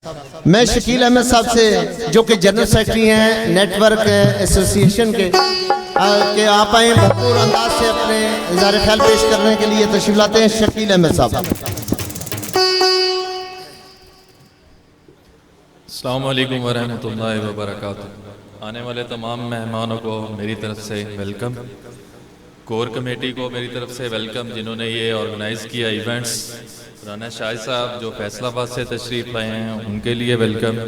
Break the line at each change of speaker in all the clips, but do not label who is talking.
میں شکیل احمد صاحب سے جو کہ جنرل سیکرٹری ہیں نیٹ ورک ایسوسیشن کے کہ آپ آئیں بھرپور انداز سے اپنے اظہار خیال پیش کرنے کے لیے تشریف لاتے ہیں شکیل احمد صاحب۔
السلام علیکم ورحمۃ اللہ وبرکاتہ۔ آنے والے تمام مہمانوں کو میری طرف سے ویلکم، کور کمیٹی کو میری طرف سے ویلکم جنہوں نے یہ آرگنائز کیا ایونٹس، رانا شاہد صاحب جو فیصل آباد سے تشریف لائے ہیں ان کے لیے ویلکم۔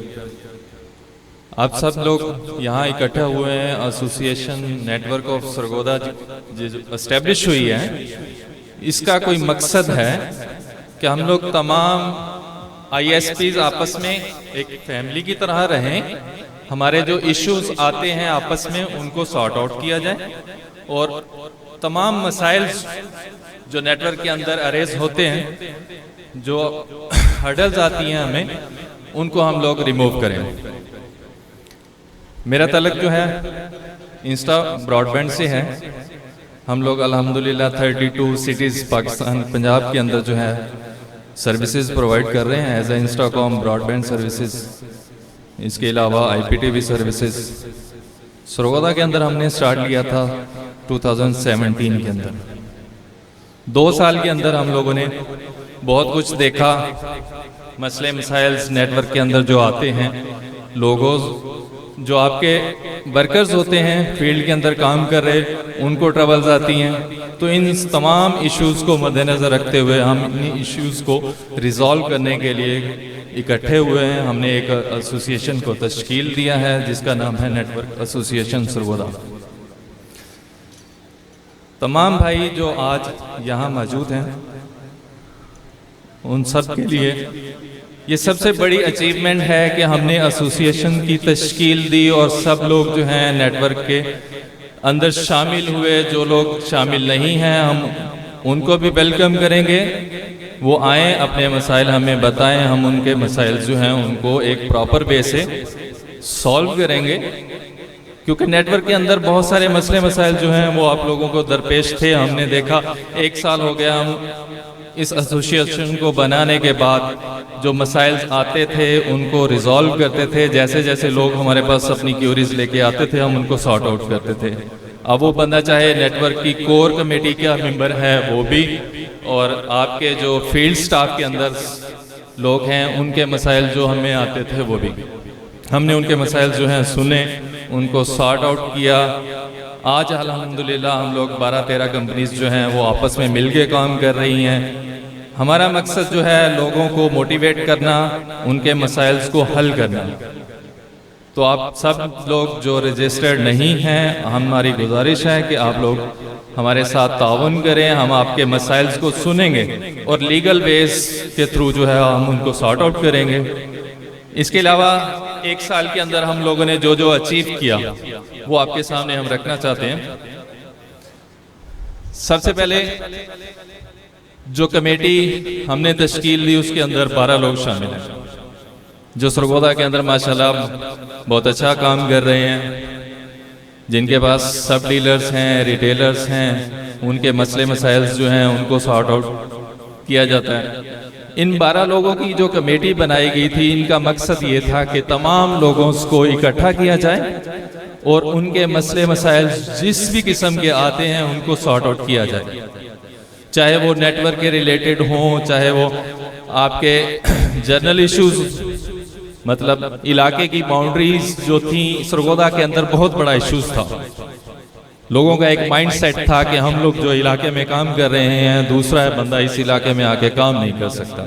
آپ سب لوگ یہاں اکٹھے ہوئے ہیں، association network of Sargodha جو اسٹیبلش ہوئی ہے، اس کا کوئی مقصد ہے کہ ہم لوگ تمام آئی ایس پیز آپس میں ایک فیملی کی طرح رہیں، ہمارے جو ایشوز آتے ہیں آپس میں ان کو سارٹ آؤٹ کیا جائے، اور تمام مسائل جو نیٹ ورک کے اندر اریز ہوتے ہیں، جو ہرڈلز آتی ہیں ہمیں، ان کو ہم لوگ ریموو کریں۔ میرا تعلق جو ہے انسٹا براڈ بینڈ سے ہے، ہم لوگ الحمدللہ 32 سٹیز پاکستان پنجاب کے اندر جو ہے سروسز پرووائڈ کر رہے ہیں as a Instacom broadband services, اس کے علاوہ I P T V services. Sargodha کے اندر ہم نے سٹارٹ کیا تھا 2017 کے اندر۔ 2 سال کے اندر ہم لوگوں نے بہت کچھ دیکھا، مسئلے مسائل نیٹ ورک کے اندر جو آتے ہیں، لوگوز جو آپ کے ورکرز ہوتے ہیں فیلڈ کے اندر کام کر رہے، ان کو ٹربلز آتی ہیں، تو ان تمام ایشوز کو مد نظر رکھتے ہوئے ہم ان ایشوز کو ریزالو کرنے کے لیے اکٹھے ہوئے ہیں۔ ہم نے ایک ایسوسیشن کو تشکیل دیا ہے جس کا نام ہے نیٹ ورک ایسوسیشن سرگودا۔ تمام بھائی جو آج یہاں موجود ہیں ان سب کے لیے یہ سب سے بڑی اچیومنٹ ہے کہ ہم نے ایسوسیشن کی تشکیل دی اور سب لوگ جو ہیں نیٹ ورک کے اندر شامل ہوئے۔ جو لوگ شامل نہیں ہیں ہم ان کو بھی ویلکم کریں گے، وہ آئیں اپنے مسائل ہمیں بتائیں، ہم ان کے مسائل جو ہیں ان کو ایک پراپر وے سے سالو کریں گے، کیونکہ نیٹ ورک کے اندر بہت سارے مسئلے مسائل جو ہیں وہ آپ لوگوں کو درپیش تھے۔ ہم نے دیکھا 1 سال ہو گیا ہم اس ایسوسیشن کو بنانے کے بعد جو مسائل آتے تھے ان کو ریزالو کرتے تھے، جیسے جیسے لوگ ہمارے پاس اپنی کیوریز لے کے آتے تھے ہم ان کو سارٹ آؤٹ کرتے تھے۔ اب وہ بندہ چاہے نیٹ ورک کی کور کمیٹی کا ممبر ہے وہ بھی، اور آپ کے جو فیلڈ سٹاف کے اندر لوگ ہیں ان کے مسائل جو ہمیں آتے تھے وہ بھی، ہم نے ان کے مسائل جو ہیں سنے، ان کو سارٹ آؤٹ کیا۔ آج الحمدللہ ہم لوگ 12-13 کمپنیز جو ہیں وہ آپس میں مل کے کام کر رہی ہیں۔ ہمارا مقصد جو ہے لوگوں کو موٹیویٹ کرنا، ان کے مسائل کو حل کرنا۔ تو آپ سب لوگ جو رجسٹرڈ نہیں ہیں، ہماری گزارش ہے کہ آپ لوگ ہمارے ساتھ تعاون کریں، ہم آپ کے مسائل کو سنیں گے اور لیگل ویز کے تھرو جو ہے ہم ان کو سارٹ آؤٹ کریں گے۔ اس کے علاوہ 1 سال کے اندر ہم لوگوں نے جو اچیو کیا وہ آپ کے سامنے ہم رکھنا چاہتے ہیں۔ سب سے پہلے جو کمیٹی ہم نے تشکیل دی اس کے اندر 12 لوگ شامل ہیں جو سرگودا کے اندر ماشاءاللہ بہت اچھا کام کر رہے ہیں، جن کے پاس سب ڈیلرز ہیں، ریٹیلرز ہیں، ان کے مسئلے مسائل جو ہیں ان کو سارٹ آؤٹ کیا جاتا ہے۔ ان 12 لوگوں کی جو کمیٹی بنائی گئی تھی، ان کا مقصد یہ تھا کہ تمام لوگوں کو اکٹھا کیا جائے اور ان کے مسئلے مسائل جس بھی قسم کے آتے ہیں ان کو سارٹ آؤٹ کیا جائے، چاہے وہ نیٹ ورک کے ریلیٹڈ ہوں، چاہے وہ آپ کے جنرل ایشوز، مطلب علاقے کی باؤنڈریز جو تھیں سرگودا کے اندر بہت بڑا ایشوز تھا۔ لوگوں کا ایک مائنڈ سیٹ تھا کہ ہم لوگ جو علاقے میں کام کر رہے ہیں دوسرا بندہ اس علاقے میں آ کے کام نہیں کر سکتا۔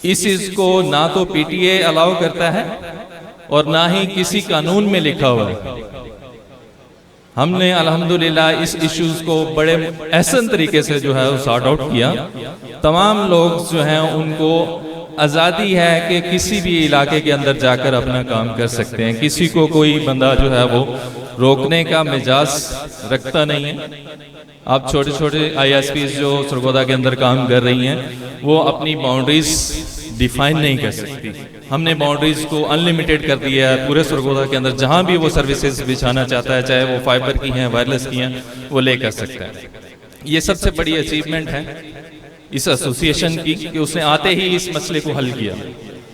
اس چیز کو نہ تو پی ٹی اے الاؤ کرتا ہے اور نہ ہی کسی قانون میں لکھا ہوا ہے۔ ہم نے الحمدللہ اس ایشوز کو بڑے احسن طریقے سے جو ہے سارٹ آؤٹ کیا۔ تمام لوگ جو ہیں ان کو آزادی ہے کہ کسی بھی علاقے کے اندر جا کر اپنا کام کر سکتے ہیں، کسی کو کوئی بندہ جو ہے وہ روکنے کا مجاز رکھتا نہیں ہے۔ آپ چھوٹے چھوٹے آئی ایس پیز جو سرگودا کے اندر کام کر رہی ہیں وہ اپنی باؤنڈریز ڈیفائن نہیں کر سکتی۔ ہم نے باؤنڈریز کو انلیمیٹڈ کر دیا ہے پورے سرگودا کے اندر، جہاں بھی وہ سروسز بچھانا چاہتا ہے، چاہے وہ فائبر کی ہیں، وائرلیس کی ہیں، وہ لے کر سکتا ہے۔ یہ سب سے بڑی اچیومنٹ ہے اس ایسوسیشن کی کہ اس نے آتے ہی اس مسئلے کو حل کیا۔